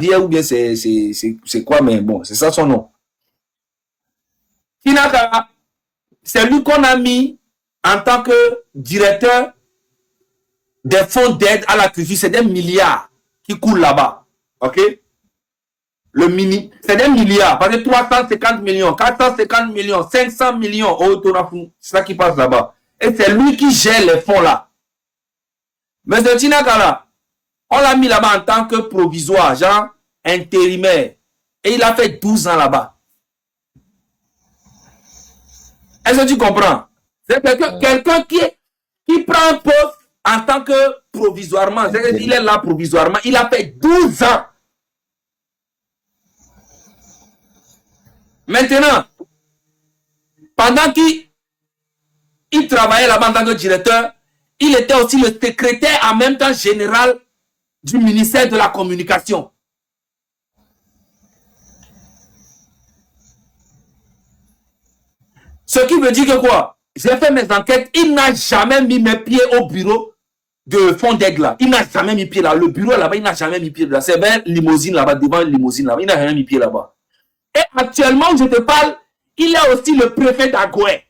ou bien c'est quoi, mais bon, c'est ça son nom. Tinakala, c'est lui qu'on a mis en tant que directeur des fonds d'aide à la culture. C'est des milliards qui coulent là-bas. OK? C'est des milliards. Parce que 350 millions, 450 millions, 500 millions. Oh, c'est ça qui passe là-bas. Et c'est lui qui gère les fonds là. Mais ce Tinakala, on l'a mis là-bas en tant que provisoire, genre intérimaire. Et il a fait 12 ans là-bas. Est-ce que tu comprends? C'est quelqu'un qui prend un poste en tant que provisoirement. Il est là provisoirement. Il a fait 12 ans. Maintenant, pendant qu'il travaillait là-bas en tant que directeur, il était aussi le secrétaire en même temps général du ministère de la Communication. Ce qui veut dire que quoi? J'ai fait mes enquêtes, il n'a jamais mis mes pieds au bureau de Fond d'Aigle. Il n'a jamais mis pied là. Le bureau là-bas, il n'a jamais mis pied là. C'est vers limousine là-bas, devant une limousine là-bas. Il n'a jamais mis pied là-bas. Et actuellement, je te parle, il est aussi le préfet d'Agoué.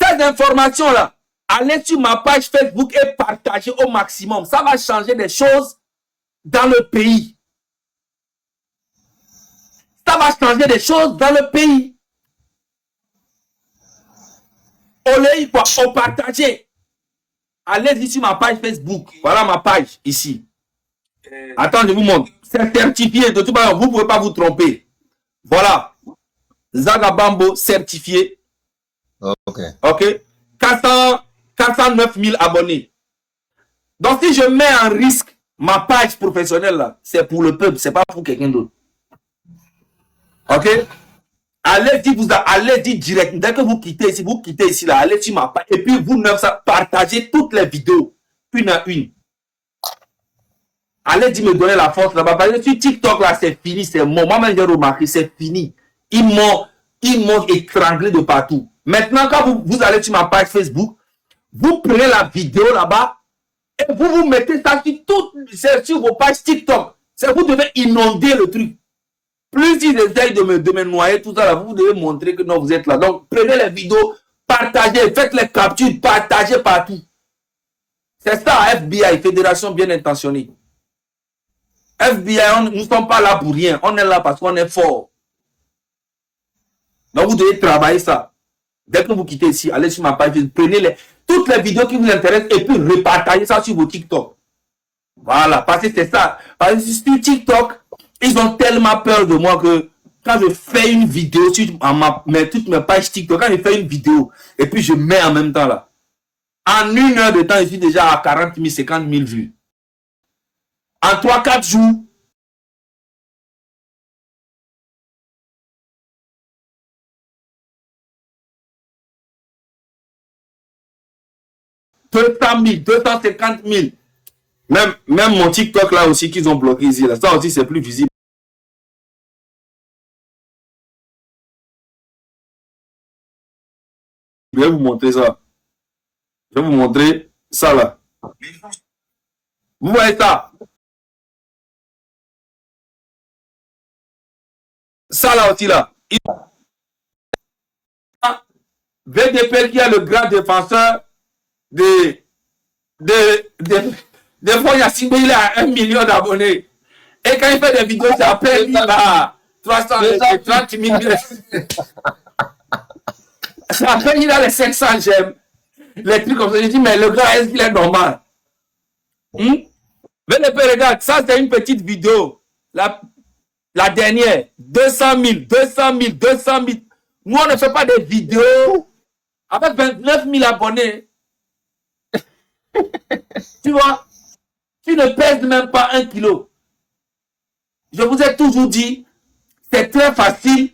Ces informations-là, allez sur ma page Facebook et partagez au maximum. Ça va changer des choses dans le pays. Ça va changer des choses dans le pays. Au partager. Allez sur ma page Facebook. Voilà ma page ici. Attends, je vous montre. C'est certifié. De toute manière, vous ne pouvez pas vous tromper. Voilà. Zagabambo certifié. Ok. Ok. 409 000 abonnés. Donc, si je mets en risque ma page professionnelle, là, c'est pour le peuple, c'est pas pour quelqu'un d'autre. Ok? Allez-y direct. Dès que vous quittez ici, là, allez sur ma page. Et puis, vous partagez toutes les vidéos, une à une. Allez-y me donner la force là-bas. Parce que sur TikTok, là, c'est fini, c'est mort. Moi-même, j'ai remarqué, c'est fini. Ils m'ont étranglé de partout. Maintenant, quand vous allez sur ma page Facebook, vous prenez la vidéo là-bas et vous mettez ça sur vos pages TikTok. Vous devez inonder le truc. Plus ils essayent de me noyer, tout ça, là, vous devez montrer que non, vous êtes là. Donc, prenez les vidéos, partagez, faites les captures, partagez partout. C'est ça, FBI, Fédération bien intentionnée. FBI, nous ne sommes pas là pour rien. On est là parce qu'on est fort. Donc, vous devez travailler ça. Dès que vous quittez ici, allez sur ma page, prenez toutes les vidéos qui vous intéressent et puis repartagez ça sur vos TikTok. Voilà, parce que c'est ça. Parce que sur TikTok, ils ont tellement peur de moi que quand je fais une vidéo sur toutes mes pages TikTok, quand je fais une vidéo et puis je mets en même temps là, en 1 heure de temps, je suis déjà à 40 000, 50 000 vues. En 3-4 jours, $200 000, 250 000. Même mon TikTok là aussi qu'ils ont bloqué ici, là, ça aussi c'est plus visible. Je vais vous montrer ça. Je vais vous montrer ça là. Vous voyez ça? Ça là aussi là. VDP qui est le grand défenseur de fois, il a 1 million d'abonnés. Et quand il fait des vidéos, c'est après il a 330 000. C'est après il a les 500 j'aime. Les trucs comme ça. Je dis, mais le gars, est-ce qu'il est normal? VDP, regarde, ça c'est une petite vidéo. La dernière, 200 000, 200 000, 200 000. Nous, on ne fait pas des vidéos avec 29 000 abonnés. Tu vois, tu ne pèses même pas 1 kilo. Je vous ai toujours dit, c'est très facile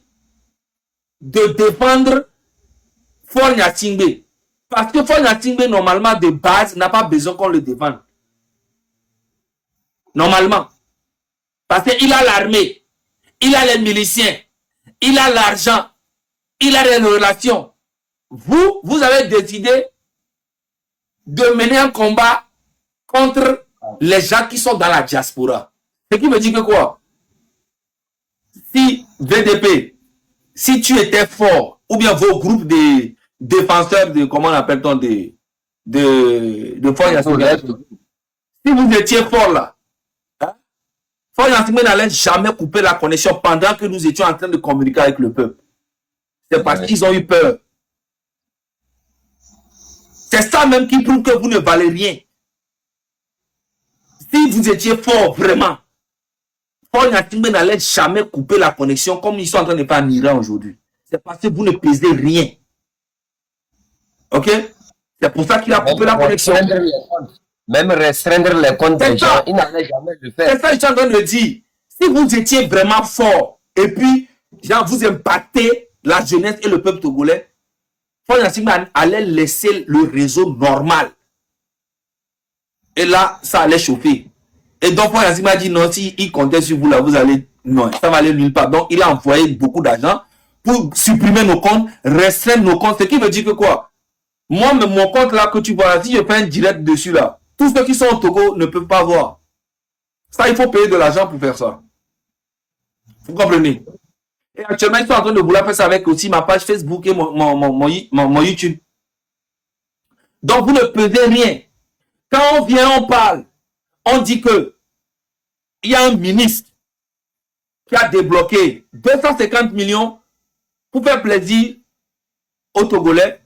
de défendre Faure Gnassingbé. Parce que Faure Gnassingbé, normalement, de base, n'a pas besoin qu'on le défende. Normalement. Parce qu'il a l'armée, il a les miliciens, il a l'argent, il a les relations. Vous avez décidé de mener un combat contre les gens qui sont dans la diaspora. Ce qui veut dire que quoi? Si VDP, si tu étais fort, ou bien vos groupes de défenseurs de, comment on appelle-t-on, de si vous étiez fort là, hein, Fort n'allait jamais couper la connexion pendant que nous étions en train de communiquer avec le peuple. C'est parce qu'ils ont eu peur. C'est ça même qui prouve que vous ne valez rien. Si vous étiez fort, vraiment, Fort n'allait jamais couper la connexion comme ils sont en train de faire en Iran aujourd'hui. C'est parce que vous ne pesez rien. Ok? C'est pour ça qu'il a coupé la connexion. Même restreindre les comptes des gens, il n'allait jamais le faire. C'est ça que je suis en train de dire. Si vous étiez vraiment fort, et puis, genre, vous impactez la jeunesse et le peuple togolais, Fort allait laisser le réseau normal. Et là, ça allait chauffer. Et donc, Fort a dit non, si il comptait sur vous, là, vous allez, non, ça va aller nulle part. Donc, il a envoyé beaucoup d'argent pour supprimer nos comptes, restreindre nos comptes. Ce qui veut dire que quoi? Moi, mon compte là que tu vois, si je fais un direct dessus là, tous ceux qui sont au Togo ne peuvent pas voir. Ça, il faut payer de l'argent pour faire ça. Vous comprenez? Et actuellement, ils sont en train de vouloir faire ça avec aussi ma page Facebook et mon YouTube. Donc, vous ne pesez rien. Quand on vient, on parle. On dit que il y a un ministre qui a débloqué 250 millions pour faire plaisir aux Togolais.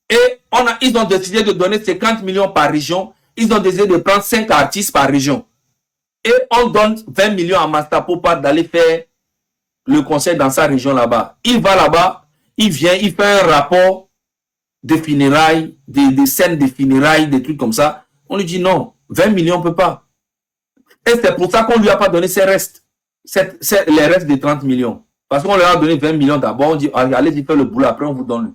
Et ils ont décidé de donner 50 millions par région. Ils ont décidé de prendre 5 artistes par région. Et on donne 20 millions à Mastapo pour d'aller faire le concert dans sa région là-bas. Il va là-bas, il vient, il fait un rapport de funérailles, des scènes de funérailles, des trucs comme ça. On lui dit non, 20 millions on ne peut pas. Et c'est pour ça qu'on ne lui a pas donné ses restes. Les restes de 30 millions. Parce qu'on leur a donné 20 millions d'abord. On dit allez-y faire le boulot, après on vous donne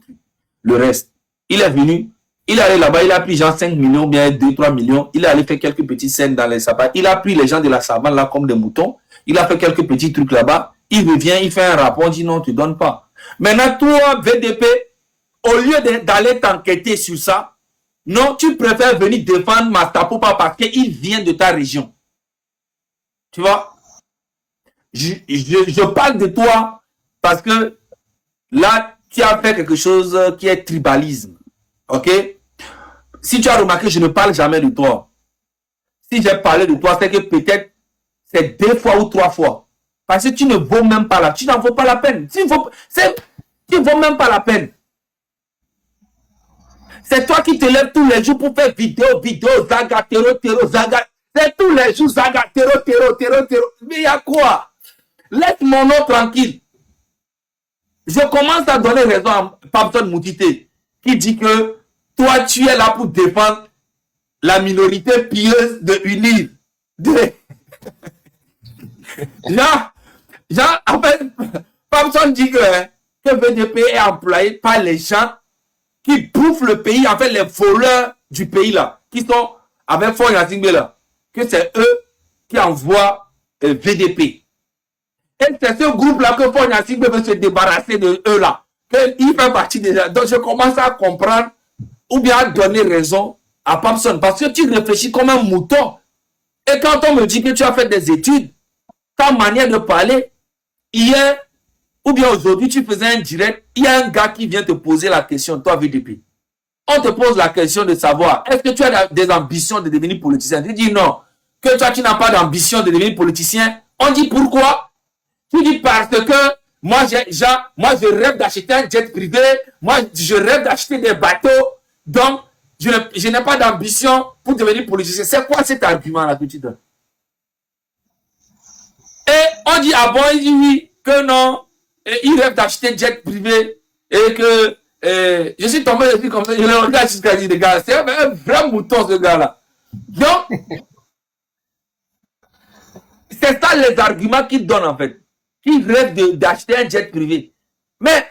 le reste. Il est venu, il est allé là-bas, il a pris genre 5 millions, bien 2-3 millions. Il est allé faire quelques petites scènes dans les savanes. Il a pris les gens de la savane là comme des moutons. Il a fait quelques petits trucs là-bas. Il revient, il fait un rapport, il dit non, tu ne donnes pas. Maintenant, toi, VDP, au lieu d'aller t'enquêter sur ça, non, tu préfères venir défendre Mastapo parce qu'il vient de ta région. Tu vois? Je parle de toi parce que là, tu as fait quelque chose qui est tribalisme. Ok? Si tu as remarqué, je ne parle jamais de toi. Si j'ai parlé de toi, c'est que peut-être c'est 2 fois ou 3 fois. Parce que tu ne vaux même pas la peine. Tu n'en vaux pas la peine. Tu ne vaux même pas la peine. C'est toi qui te lèves tous les jours pour faire vidéo, zaga, terreau, zaga. C'est tous les jours, zaga, terreau. Mais il y a quoi? Laisse mon nom tranquille. Je commence à donner raison à Papson Moutité qui dit que toi, tu es là pour défendre la minorité pieuse de UNIR. En fait, Papson dit que VDP est employé par les gens qui bouffent le pays, en fait, les voleurs du pays là, qui sont avec Fort Yassingbe là, que c'est eux qui envoient VDP. Et c'est ce groupe-là que Fort Yassingbe veut se débarrasser de eux là. Il fait partie des gens. Donc je commence à comprendre ou bien à donner raison à Papson. Parce que tu réfléchis comme un mouton. Et quand on me dit que tu as fait des études, ta manière de parler, hier ou bien aujourd'hui, tu faisais un direct, il y a un gars qui vient te poser la question, toi VDP. On te pose la question de savoir, est-ce que tu as des ambitions de devenir politicien? Tu dis non. Que toi, tu n'as pas d'ambition de devenir politicien. On dit pourquoi? Tu dis parce que moi, je rêve d'acheter un jet privé. Moi, je rêve d'acheter des bateaux. Donc, je n'ai pas d'ambition pour devenir politicien. C'est quoi cet argument-là que tu donnes? Et on dit, ah bon, il dit oui, que non. Et il rêve d'acheter un jet privé. Et que je suis tombé dessus comme ça. Je le regarde jusqu'à dire, les gars, c'est un vrai mouton, ce gars-là. Donc, c'est ça les arguments qu'il donne en fait. Qui rêve d'acheter un jet privé. Mais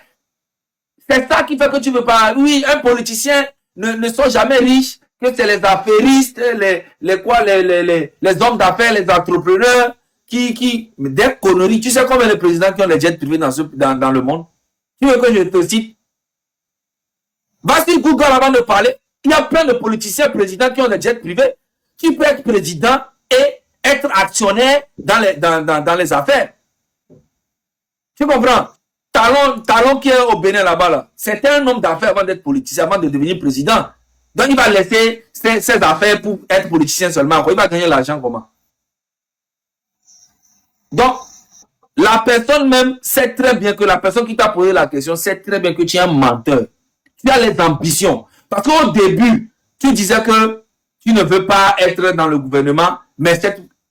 c'est ça qui fait que tu ne veux pas. Oui, un politicien ne sont jamais riches, que c'est les affairistes, les hommes d'affaires, les entrepreneurs, des conneries. Tu sais combien de présidents qui ont des jets privés dans le monde? Tu veux que je te cite? Va sur Google avant de parler. Il y a plein de politiciens présidents qui ont des jets privés, qui peuvent être président et être actionnaire dans les affaires. Tu comprends? Talon qui est au Bénin là-bas, là, c'est un homme d'affaires avant d'être politicien, avant de devenir président. Donc il va laisser ses affaires pour être politicien seulement. Il va gagner l'argent comment? Donc, la personne même sait très bien que la personne qui t'a posé la question sait très bien que tu es un menteur. Tu as les ambitions. Parce qu'au début, tu disais que tu ne veux pas être dans le gouvernement, mais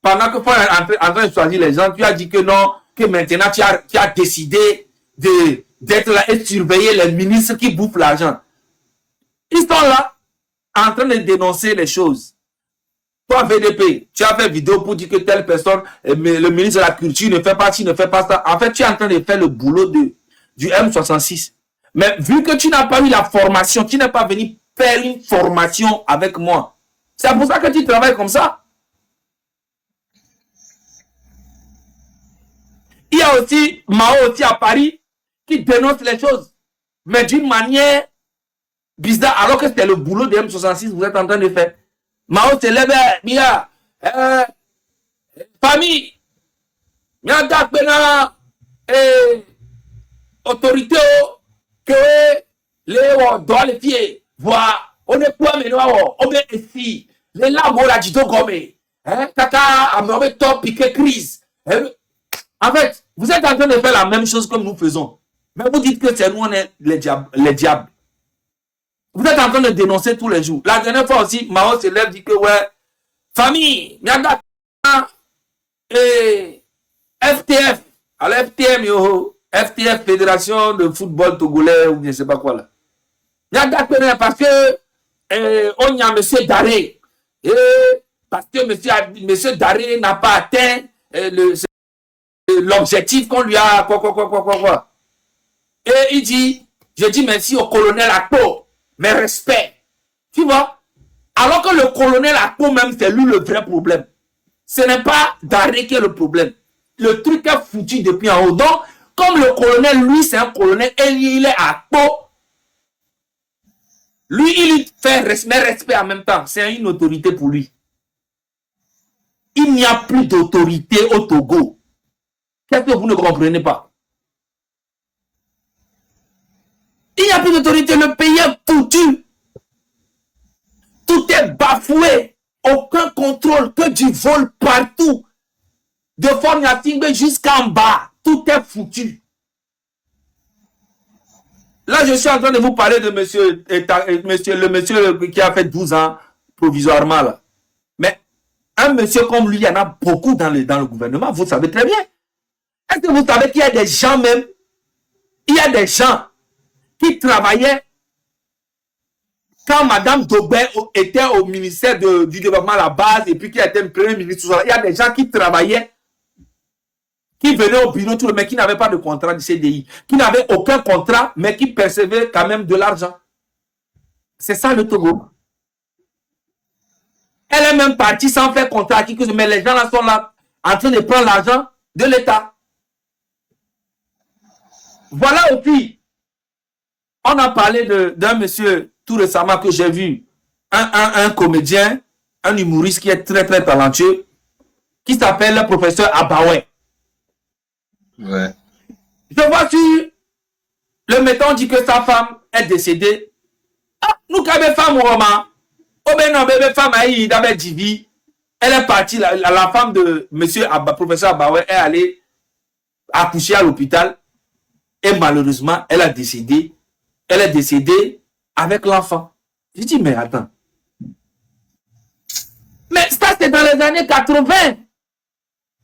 pendant que tu es en train de choisir les gens, tu as dit que non, que maintenant tu as décidé d'être là et surveiller les ministres qui bouffent l'argent. Ils sont là en train de dénoncer les choses. Toi, VDP, tu as fait vidéo pour dire que telle personne, le ministre de la Culture ne fait pas ci, ne fait pas ça. En fait, tu es en train de faire le boulot du M66. Mais vu que tu n'as pas eu la formation, tu n'es pas venu faire une formation avec moi. C'est pour ça que tu travailles comme ça. Il y a aussi Mao aussi à Paris qui dénonce les choses, mais d'une manière bizarre, alors que c'était le boulot de M66 que vous êtes en train de faire. Mao se lève, Mia, famille, Mia Dakbena, autorité, que les doit les fier, voir, on est quoi, mais on est ici, les lames, on a dit comme, Kaka, a me top, piqué crise. En fait, vous êtes en train de faire la même chose comme nous faisons. Mais vous dites que c'est nous, on est les diables. Vous êtes en train de dénoncer tous les jours. La dernière fois aussi, Mao se lève, dit que ouais, famille, Mianda et FTF. Alors FTM, FTF, Fédération de football togolais, ou je ne sais pas quoi là. Mianda parce que on y a monsieur Daré. Et parce que monsieur Daré n'a pas atteint l'objectif qu'on lui a quoi. Et il dit, je dis merci au colonel Akpo, mais respect. Tu vois? Alors que le colonel Akpo même, c'est lui le vrai problème. Ce n'est pas Daré qui est le problème. Le truc est foutu depuis en haut. Donc, comme le colonel, lui, c'est un colonel, et lui, il est Akpo. Lui, il fait respect en même temps. C'est une autorité pour lui. Il n'y a plus d'autorité au Togo. Qu'est-ce que vous ne comprenez pas? Il n'y a plus d'autorité. Le pays est foutu. Tout est bafoué. Aucun contrôle. Que du vol partout. De Fornatingbe jusqu'en bas. Tout est foutu. Là, je suis en train de vous parler de le monsieur qui a fait 12 ans provisoirement. Là. Mais un monsieur comme lui, il y en a beaucoup dans le gouvernement. Vous savez très bien. Est-ce que vous savez qu'il y a des gens même, il y a des gens qui travaillaient quand Madame Dobin était au ministère du développement à la base et puis qui était le premier ministre. Il y a des gens qui travaillaient, qui venaient au bureau, tout le mais qui n'avaient pas de contrat de CDI, qui n'avaient aucun contrat, mais qui percevaient quand même de l'argent. C'est ça le Togo. Elle est même partie sans faire contrat, mais les gens là sont là en train de prendre l'argent de l'État. Voilà aussi, on a parlé d'un monsieur tout récemment que j'ai vu, un comédien, un humoriste qui est très très talentueux, qui s'appelle le professeur Abaoué. Ouais. Je vois sur le mettant dit que sa femme est décédée. Ah, nous avons femme au roman. Oh ben non, bébé femme aïe d'abord Divi. Elle est partie, la femme de monsieur professeur Abaoué est allée accoucher à l'hôpital. Et malheureusement, elle a décédé. Elle est décédée avec l'enfant. Je dis, mais attends. Mais ça, c'est dans les années 80.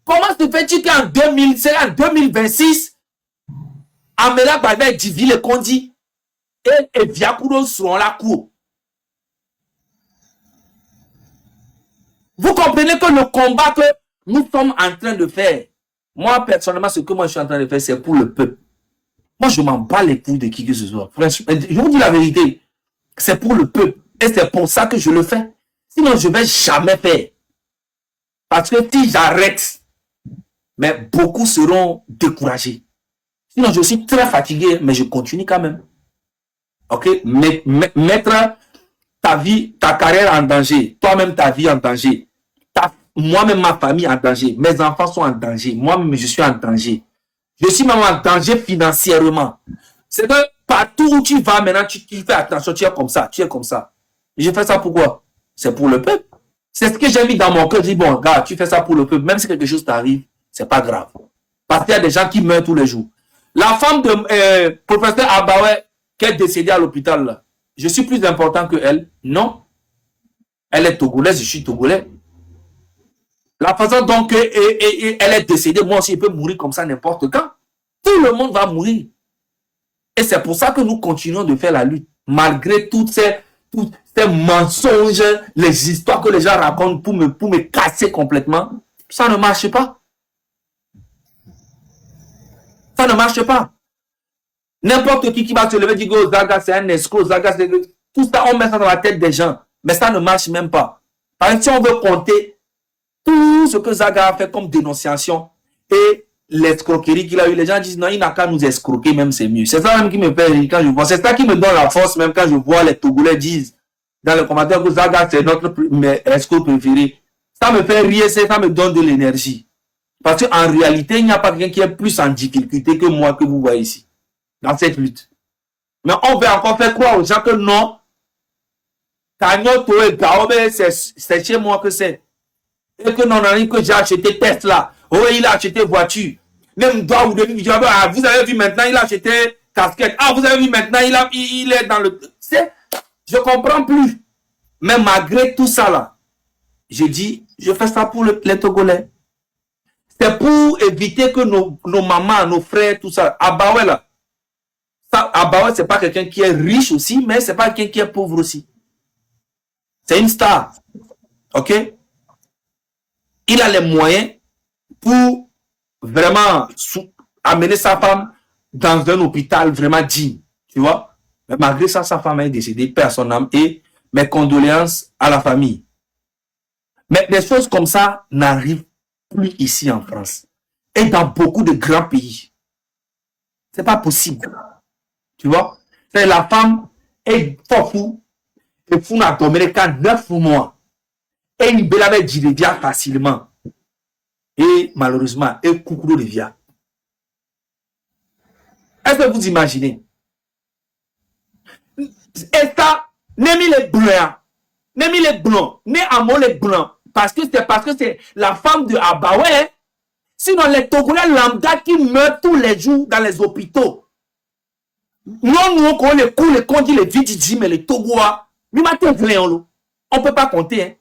Comment se fait-il qu'en 2026, Amela Bavek Divi le Kondi et Viakouro seront la cour? Vous comprenez que le combat que nous sommes en train de faire, moi, personnellement, ce que moi je suis en train de faire, c'est pour le peuple. Moi, je m'en bats les couilles de qui que ce soit. Je vous dis la vérité. C'est pour le peuple. Et c'est pour ça que je le fais. Sinon, je ne vais jamais faire. Parce que si j'arrête, mais beaucoup seront découragés. Sinon, je suis très fatigué, mais je continue quand même. Ok? Mettre ta vie, ta carrière en danger, toi-même ta vie en danger, moi-même ma famille en danger, mes enfants sont en danger, moi-même je suis en danger. Je suis même en danger financièrement. C'est que partout où tu vas maintenant, tu fais attention, tu es comme ça, tu es comme ça. Je fais ça pourquoi? C'est pour le peuple. C'est ce que j'ai mis dans mon cœur. Je dis, bon, gars, tu fais ça pour le peuple. Même si quelque chose t'arrive, c'est pas grave. Parce qu'il y a des gens qui meurent tous les jours. La femme de professeur Abawe, qui est décédée à l'hôpital, là, je suis plus important que elle? Non. Elle est togolaise, je suis togolais. La façon dont elle est décédée, moi aussi, je peux mourir comme ça n'importe quand. Tout le monde va mourir. Et c'est pour ça que nous continuons de faire la lutte. Malgré toutes ces mensonges, les histoires que les gens racontent pour me casser complètement, ça ne marche pas. Ça ne marche pas. N'importe qui va se lever et dire que Zaga c'est un escroc, Zaga c'est... Tout ça, on met ça dans la tête des gens. Mais ça ne marche même pas. Par exemple, si on veut compter tout ce que Zaga a fait comme dénonciation et l'escroquerie qu'il a eu, les gens disent non, il n'a qu'à nous escroquer, même c'est mieux. C'est ça même qui me fait rire quand je vois. C'est ça qui me donne la force, même quand je vois les Togolais disent dans les commentaires que Zaga c'est notre escroc préféré. Ça me fait rire, ça me donne de l'énergie. Parce qu'en réalité, il n'y a pas quelqu'un qui est plus en difficulté que moi que vous voyez ici, dans cette lutte. Mais on veut encore faire croire aux gens que non, c'est chez moi que c'est. Et que non, que j'ai acheté Tesla. Oh, il a acheté voiture. Même toi, vous avez vu maintenant, il a acheté casquette. Ah, vous avez vu maintenant, il est dans le... Je comprends plus. Mais malgré tout ça là, je dis, je fais ça pour les Togolais. C'est pour éviter que nos mamans, nos frères, tout ça. Abawe là. Abawe, c'est pas quelqu'un qui est riche aussi, mais c'est pas quelqu'un qui est pauvre aussi. C'est une star. Ok? Il a les moyens pour vraiment amener sa femme dans un hôpital vraiment digne. Tu vois? Mais malgré ça, sa femme est décédée, perd son âme, et mes condoléances à la famille. Mais des choses comme ça n'arrivent plus ici en France. Et dans beaucoup de grands pays. C'est pas possible. Tu vois? C'est la femme est fou. Et fou n'a dormi qu'à 9 mois. Et il avait dit via facilement. Et malheureusement, et coucou de via. Est-ce que vous imaginez? Et ça, n'est mis les blancs. N'est mis les blancs. N'est amour les blancs. Parce que c'est la femme de Abawe. Sinon, les Togolais lambda qui meurent tous les jours dans les hôpitaux. Non, nous, on les coups, les condis, les vididi, mais les Togois. On ne peut pas compter. Hein.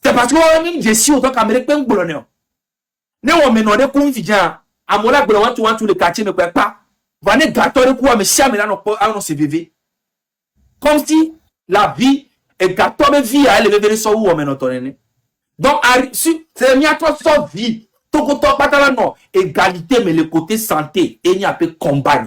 C'est parce que même je suis autant qu'Américain boulonneur. Ne on me n'aurait pas dit à mon la boulonneur tu vois tous les quartiers ne peuvent pas. Venez gâteau de quoi me chiame là non CVV. Comme si la vie est gâteau de vie à elle lever sur où on me n'entendait. Donc c'est mis à toi sa vie. Tout le temps pas non égalité mais le côté santé et il y a peu combat.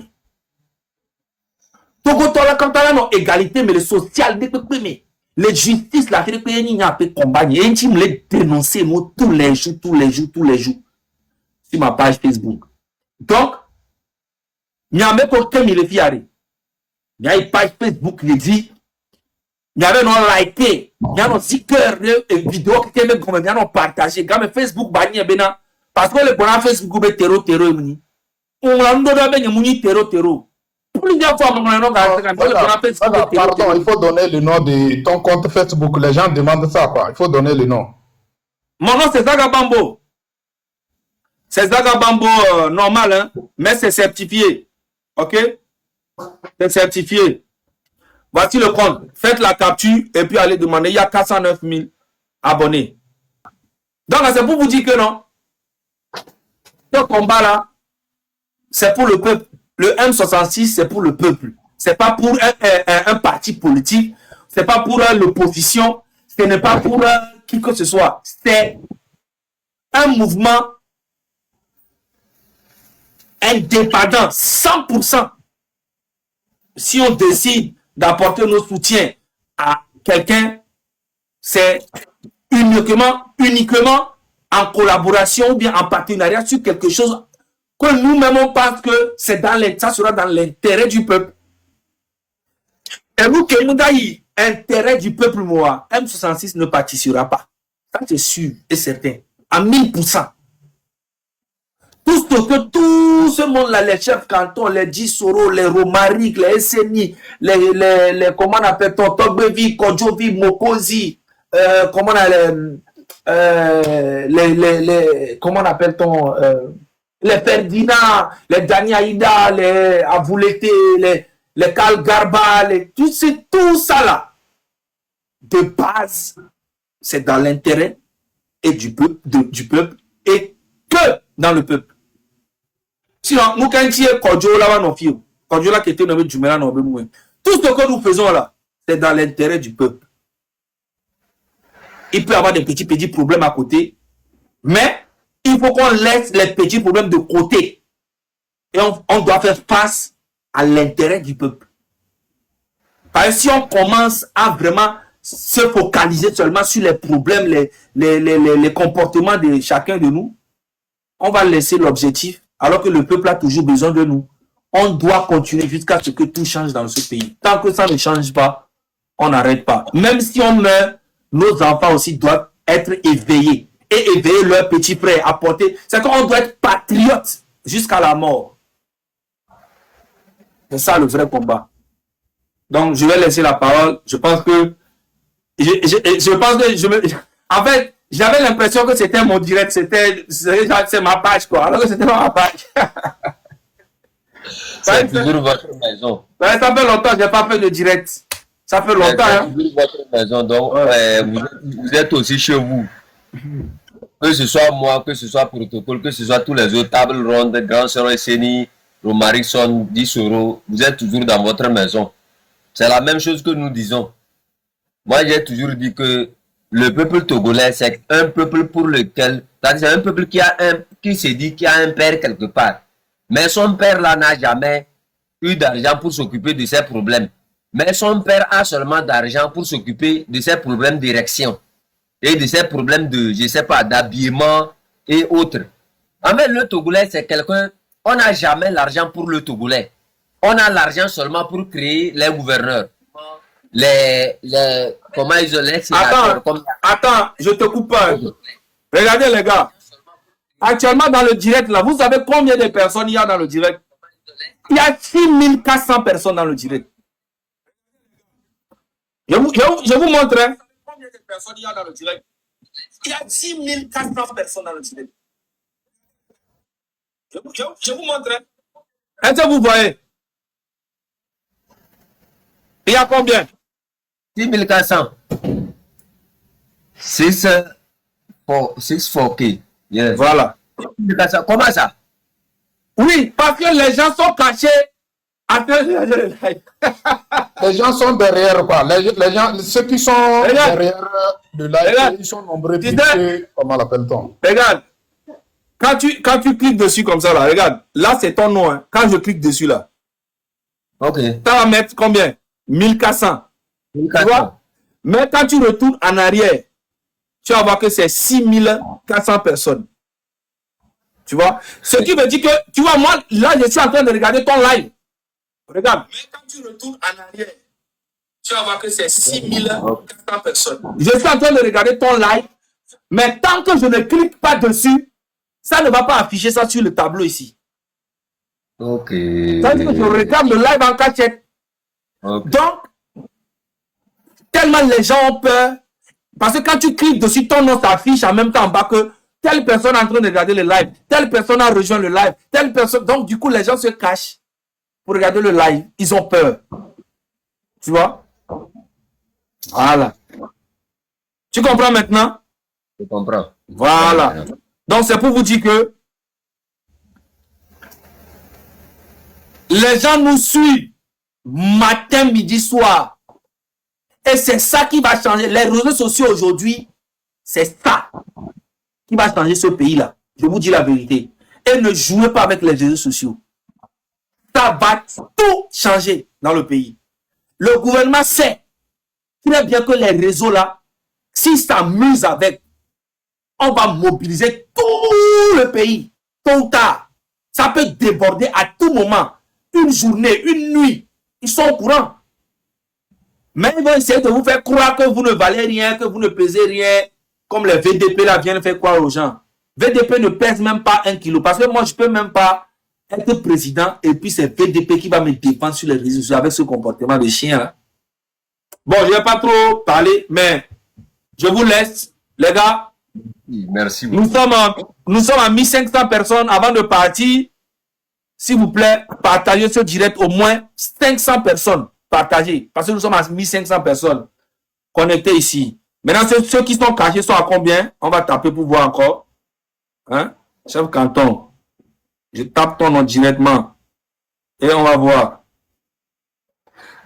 Tout le temps là quand là non égalité mais le social mais les justices, la télé, il y a un peu de combat. Et il me les dénoncer tous les jours. Sur ma page Facebook. Donc, il y a même quelqu'un qui le fait. Il y a une page Facebook qui dit, il y avait non liké, il y a non 6 cœurs de vidéos qui étaient comme il y a non partagé. Quand Facebook banni, parce que le bon Facebook est terreau. On a un terreau. Pardon, il faut donner le nom de ton compte Facebook. Les gens demandent ça, quoi. Il faut donner le nom. Mon nom, c'est Zaga Bambo. C'est Zaga Bambo normal, hein? Mais c'est certifié. OK? C'est certifié. Voici le compte. Faites la capture et puis allez demander. Il y a 409 000 abonnés. Donc, c'est pour vous dire que non. Ce combat-là, c'est pour le peuple. Le M66, c'est pour le peuple. C'est pas pour un parti politique. C'est pas pour l'opposition. Ce n'est pas pour qui que ce soit. C'est un mouvement indépendant, 100%. Si on décide d'apporter nos soutiens à quelqu'un, c'est uniquement en collaboration ou bien en partenariat sur quelque chose que nous-mêmes on pense que ça sera dans l'intérêt du peuple. Et nous, que nous d'ailleurs, intérêt du peuple moi, M66 ne participera pas. Ça, c'est sûr et certain. À 1000%. Tout ce monde-là, les chefs cantons, les Dissoro, les Romaric, les SNI, les comment on appelle ton Togbevi, Kodjovi, Mokozi, comment on comment on appelle ton les Ferdinand, les Dani Aïda, les Avoulete, les Kal Garba, tout ça là. De base, c'est dans l'intérêt et du peuple et que dans le peuple. Sinon, nous, quand il y a Kodjo là, Kodjo là qui était nommé Djumela, tout ce que nous faisons là, c'est dans l'intérêt du peuple. Il peut y avoir des petits problèmes à côté, mais il faut qu'on laisse les petits problèmes de côté. Et on doit faire face à l'intérêt du peuple. Parce que si on commence à vraiment se focaliser seulement sur les problèmes, les comportements de chacun de nous, on va laisser l'objectif, alors que le peuple a toujours besoin de nous. On doit continuer jusqu'à ce que tout change dans ce pays. Tant que ça ne change pas, on n'arrête pas. Même si on meurt, nos enfants aussi doivent être éveillés. Et éveiller leurs petits frères, apporter. C'est qu'on doit être patriote jusqu'à la mort. C'est ça le vrai combat. Donc, je vais laisser la parole. Je pense que en fait, j'avais l'impression que c'était mon direct, c'est ma page, quoi. Alors que c'était pas ma page. C'est toujours votre maison. Ça fait longtemps que je n'ai pas fait de direct. Ça fait longtemps. C'est toujours votre maison, donc vous êtes aussi chez vous. Que ce soit moi, que ce soit Protocole, que ce soit tous les autres tables rondes, Grand Sœur Esseni, Romarikson, Dissoro, vous êtes toujours dans votre maison. C'est la même chose que nous disons. Moi, j'ai toujours dit que le peuple togolais, c'est un peuple pour lequel, c'est un peuple qui se dit qu'il y a un père quelque part. Mais son père là n'a jamais eu d'argent pour s'occuper de ses problèmes. Mais son père a seulement d'argent pour s'occuper de ses problèmes d'érection et de ses problèmes de, je sais pas, d'habillement et autres. En fait, le Togolais, c'est quelqu'un, on n'a jamais l'argent pour le Togolais. On a l'argent seulement pour créer les gouverneurs. Comment ils ont les sénateurs. Attends, je te coupe pas. Regardez les gars. Actuellement dans le direct là, vous savez combien de personnes il y a dans le direct? Il y a 6400 personnes dans le direct. Je vous montre combien de personnes il y a dans le direct. Il y a 6400 personnes dans le direct. Je vous montre. Est-ce que vous voyez? Il y a combien? 6400. 6 4K. Yes. Voilà. Comment ça? Oui, parce que les gens sont cachés à faire le live. Les gens sont derrière quoi. Les gens, ceux qui sont derrière le live, ils sont nombreux. Comment l'appelle-t-on? Regarde. Quand tu cliques dessus comme ça là, regarde. Là c'est ton nom. Hein. Quand je clique dessus là. Ok. Ça va mettre combien? 1400. 1400. Tu vois? Mais quand tu retournes en arrière, tu vas voir que c'est 6400 personnes. Tu vois? Ce qui veut dire que, tu vois, moi, là, je suis en train de regarder ton live. Regarde. Mais quand tu retournes en arrière, tu vas voir que c'est 6400 personnes. Je suis en train de regarder ton live, mais tant que je ne clique pas dessus, ça ne va pas afficher ça sur le tableau ici. Ok. Ça veut dire que je regarde le live en cachette. Okay. Donc, tellement les gens ont peur, parce que quand tu cliques dessus, ton nom s'affiche en même temps en bas que telle personne est en train de regarder le live, telle personne a rejoint le live, telle personne. Donc, du coup, les gens se cachent pour regarder le live. Ils ont peur. Tu vois? Voilà. Tu comprends maintenant? Je comprends. Voilà. Donc, c'est pour vous dire que les gens nous suivent matin, midi, soir. Et c'est ça qui va changer. Les réseaux sociaux aujourd'hui, c'est ça qui va changer ce pays-là. Je vous dis la vérité. Et ne jouez pas avec les réseaux sociaux. Ça va tout changer dans le pays. Le gouvernement sait très bien que les réseaux-là, s'ils s'amusent avec, on va mobiliser tout le pays. Tôt ou tard, ça peut déborder à tout moment. Une journée, une nuit. Ils sont au courant. Mais ils vont essayer de vous faire croire que vous ne valez rien, que vous ne pesez rien, comme les VDP là viennent faire croire aux gens. VDP ne pèse même pas 1 kilo. Parce que moi, je peux même pas être président et puis c'est VDP qui va me défendre sur les réseaux sociaux avec ce comportement de chien là. Bon, je ne vais pas trop parler, mais je vous laisse, les gars. Merci beaucoup. Nous sommes à 1500 personnes avant de partir. S'il vous plaît, partagez ce direct au moins 500 personnes. Partagez. Parce que nous sommes à 1500 personnes connectées ici. Maintenant, ceux qui sont cachés sont à combien? On va taper pour voir encore. Hein? Chef Canton. Je tape ton nom directement. Et on va voir.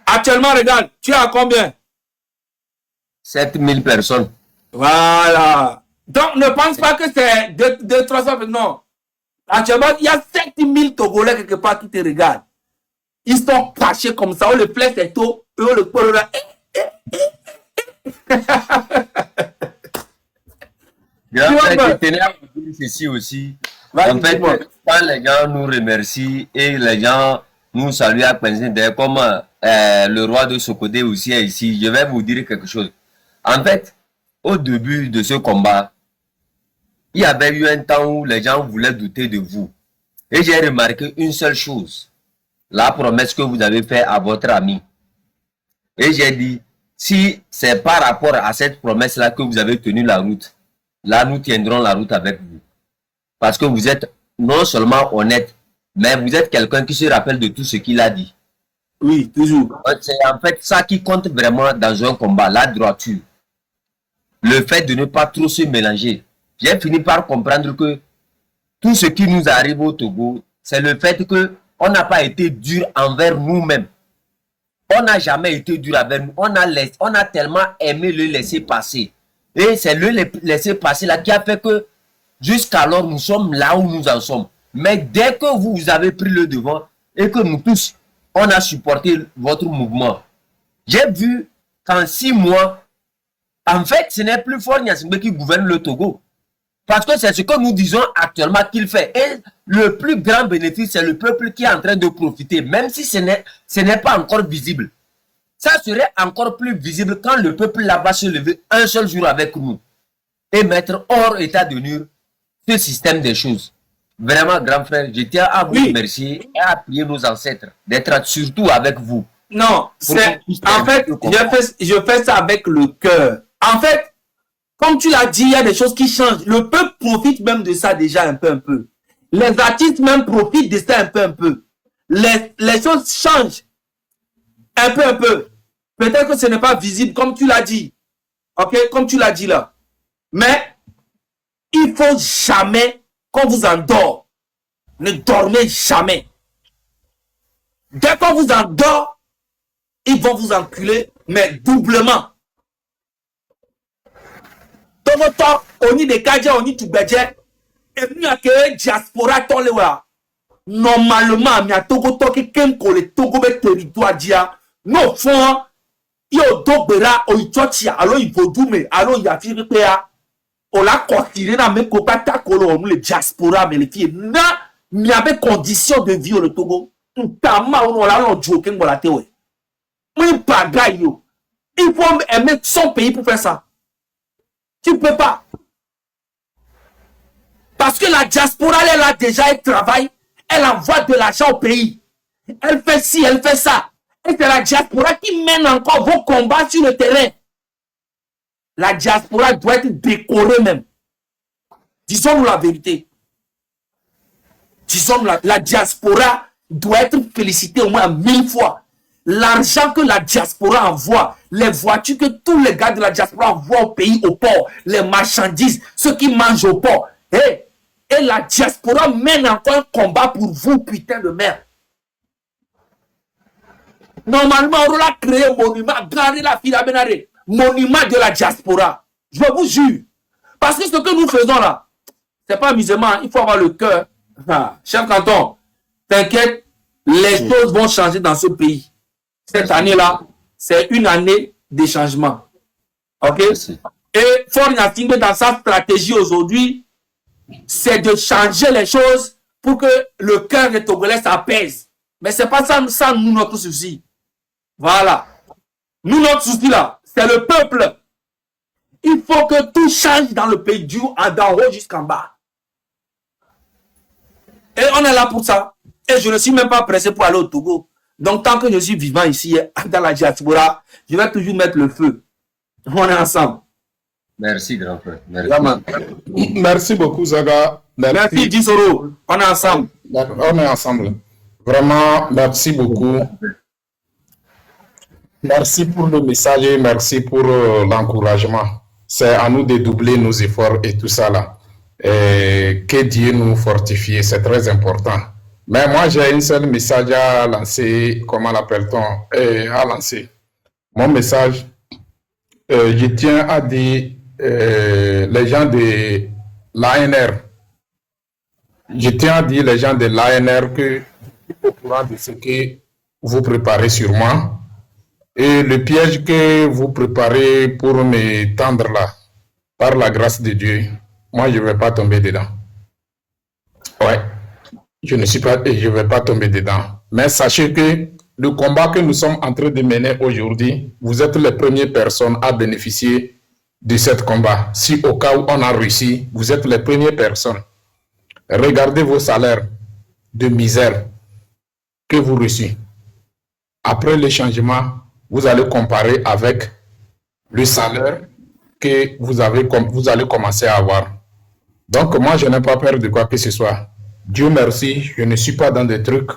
Actuellement, regarde, tu es à combien? 7000 personnes. Voilà. Donc, ne pense pas que c'est 200-300. Non. Actuellement, il y a 7000 Togolais quelque part qui te regardent. Ils sont cachés comme ça. On le flèche est tôt. Eux, le polo là. Grand frère, je tenais à vous dire ceci aussi. En fait, quand les gens nous remercient et les gens nous saluent à Penzinde, comme le roi de Sokodé aussi est ici, je vais vous dire quelque chose. En fait, au début de ce combat, il y avait eu un temps où les gens voulaient douter de vous. Et j'ai remarqué une seule chose. La promesse que vous avez faite à votre ami. Et j'ai dit, si c'est par rapport à cette promesse-là que vous avez tenu la route, là, nous tiendrons la route avec vous. Parce que vous êtes non seulement honnête, mais vous êtes quelqu'un qui se rappelle de tout ce qu'il a dit. Oui, toujours. C'est en fait ça qui compte vraiment dans un combat, la droiture. Le fait de ne pas trop se mélanger. J'ai fini par comprendre que tout ce qui nous arrive au Togo, c'est le fait qu'on n'a pas été dur envers nous-mêmes. On n'a jamais été dur avec nous. On a tellement aimé le laisser passer. Et c'est le laisser passer là qui a fait que jusqu'alors nous sommes là où nous en sommes. Mais dès que vous avez pris le devant et que nous tous, on a supporté votre mouvement, j'ai vu qu'en 6 mois, en fait, ce n'est plus Faure Gnassingbé qui gouverne le Togo. Parce que c'est ce que nous disons actuellement qu'il fait. Et le plus grand bénéfice, c'est le peuple qui est en train de profiter, même si ce n'est pas encore visible. Ça serait encore plus visible quand le peuple là va se lever un seul jour avec nous et mettre hors état de nuire ce système des choses. Vraiment, grand frère, je tiens à vous remercier et à prier nos ancêtres d'être surtout avec vous. Non, en fait, je fais ça avec le cœur. En fait, comme tu l'as dit, il y a des choses qui changent. Le peuple profite même de ça déjà un peu. Les artistes même profitent de ça un peu. Les choses changent un peu. Peut-être que ce n'est pas visible comme tu l'as dit. Ok, comme tu l'as dit là. Mais il faut jamais qu'on vous endort. Ne dormez jamais. Dès qu'on vous endort, ils vont vous enculer, mais doublement. Dans votre temps, on y des Kadja, on y tout bedje. Et nous, que diaspora, ton le wa. Normalement, il y a Togo Toki, kem ko le Togo be territoire dia. No fond, yo dogbera, o itotia, alo ivodume, alo yafiripea. On l'a considéré dans mes copains, on le diaspora, mais les filles, non, il y avait conditions de vie au Togo. Tout à l'heure, on l'a joké, on l'a théorie. Oui, bagaille, il faut aimer son pays pour faire ça. Tu ne peux pas. Parce que la diaspora, elle a déjà un travail, elle envoie de l'argent au pays. Elle fait ci, elle fait ça. Et c'est la diaspora qui mène encore vos combats sur le terrain. La diaspora doit être décorée même. Disons-nous la vérité. Disons-nous la diaspora doit être félicitée au moins 1000 fois. L'argent que la diaspora envoie, les voitures que tous les gars de la diaspora envoient au pays, au port, les marchandises, ceux qui mangent au port. Et la diaspora mène encore un combat pour vous, putain de merde. Normalement, on a créé un monument, garder la fille à Benaré. Monument de la diaspora. Je vous jure. Parce que ce que nous faisons là, c'est pas amusement. Il faut avoir le cœur. Chef Canton, t'inquiète, les choses vont changer dans ce pays. Cette année-là, c'est une année de changement. Ok? Et Faure Gnassingbé, dans sa stratégie aujourd'hui, c'est de changer les choses pour que le cœur des Togolais s'apaise. Mais c'est pas ça nous, notre souci. Voilà. Nous, notre souci là, c'est le peuple. Il faut que tout change dans le pays, d'en haut jusqu'en bas. Et on est là pour ça. Et je ne suis même pas pressé pour aller au Togo. Donc, tant que je suis vivant ici, dans la diaspora, je vais toujours mettre le feu. On est ensemble. Merci, grand frère. Merci beaucoup, Zaga. Merci, Gisoro. On est ensemble. On est ensemble. Vraiment, merci beaucoup. Merci pour le message et merci pour l'encouragement. C'est à nous de doubler nos efforts et tout ça là. Et que Dieu nous fortifie, c'est très important. Mais moi, j'ai un seul message à lancer. Comment l'appelle-t-on? À lancer. Mon message, je tiens à dire les gens de l'ANR. Je tiens à dire les gens de l'ANR que je suis au courant de ce que vous préparez sur moi. Et le piège que vous préparez pour me tendre là, par la grâce de Dieu, moi, je ne vais pas tomber dedans. Ouais, je ne vais pas tomber dedans. Mais sachez que le combat que nous sommes en train de mener aujourd'hui, vous êtes les premières personnes à bénéficier de ce combat. Si au cas où on a réussi, vous êtes les premières personnes. Regardez vos salaires de misère que vous recevez. Après le changement, vous allez comparer avec le salaire que vous allez commencer à avoir. Donc, moi, je n'ai pas peur de quoi que ce soit. Dieu merci, je ne suis pas dans des trucs